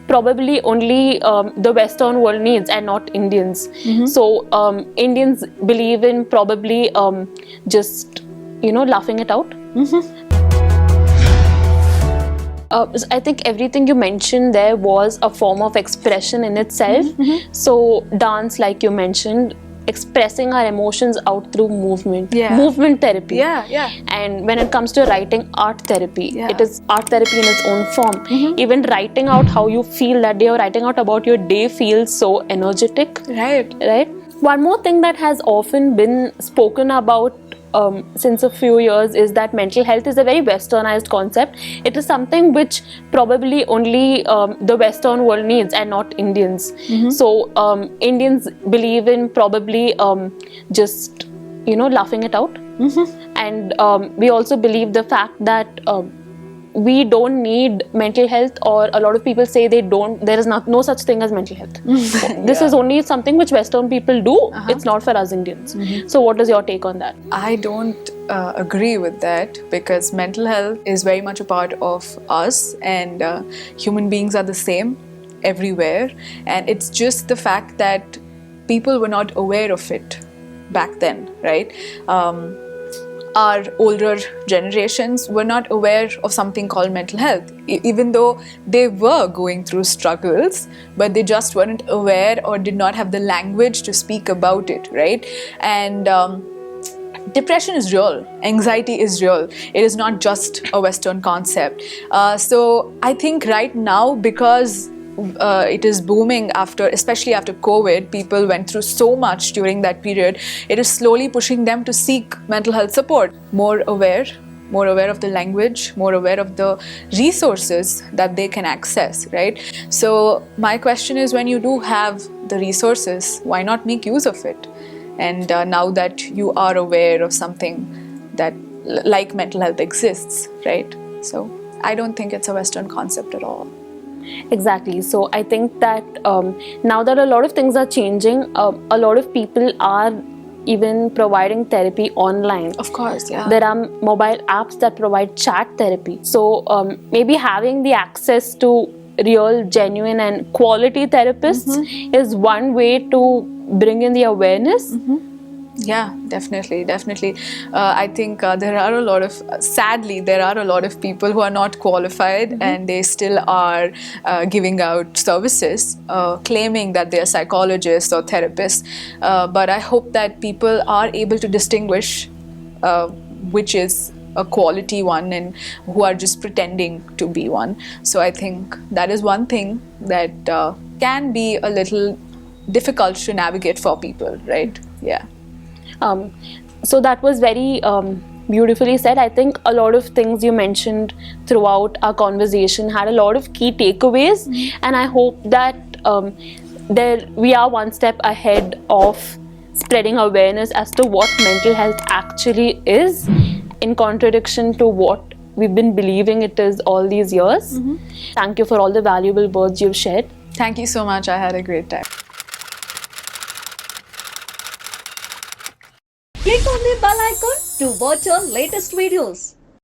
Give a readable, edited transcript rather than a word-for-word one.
probably only the Western world needs and not Indians. So Indians believe in probably just laughing it out. I think everything you mentioned there was a form of expression in itself. So dance, like you mentioned, expressing our emotions out through movement, movement therapy. And when it comes to writing, art therapy, it is art therapy in its own form. Even writing out how you feel that day or writing out about your day feels so energetic. Right. One more thing that has often been spoken about since a few years is that mental health is a very westernized concept. It is something which probably only the Western world needs and not Indians. So Indians believe in probably just laughing it out. And we also believe the fact that we don't need mental health, or a lot of people say there is no such thing as mental health. This is only something which Western people do. It's not for us Indians. So what is your take on that? I don't agree with that, because mental health is very much a part of us, and human beings are the same everywhere, and it's just the fact that people were not aware of it back then, right? Our older generations were not aware of something called mental health, even though they were going through struggles, but they just weren't aware or did not have the language to speak about it, right? And depression is real, anxiety is real. It is not just a Western concept. So I think right now, because it is booming especially after COVID, people went through so much during that period. It is slowly pushing them to seek mental health support. More aware of the language, more aware of the resources that they can access, right? So my question is, when you do have the resources, why not make use of it? And now that you are aware of something that like mental health exists, right? So I don't think it's a Western concept at all. Exactly. So I think that now that a lot of things are changing, a lot of people are even providing therapy online. Of course, yeah. There are mobile apps that provide chat therapy. So maybe having the access to real, genuine and quality therapists is one way to bring in the awareness. Yeah, definitely. I think sadly, there are a lot of people who are not qualified and they still are giving out services, claiming that they are psychologists or therapists. But I hope that people are able to distinguish which is a quality one and who are just pretending to be one. So I think that is one thing that can be a little difficult to navigate for people, right? Yeah. So that was very beautifully said. I think a lot of things you mentioned throughout our conversation had a lot of key takeaways, and I hope that we are one step ahead of spreading awareness as to what mental health actually is, in contradiction to what we've been believing it is all these years. Thank you for all the valuable words you've shared. Thank you so much. I had a great time. Click on the bell icon to watch our latest videos.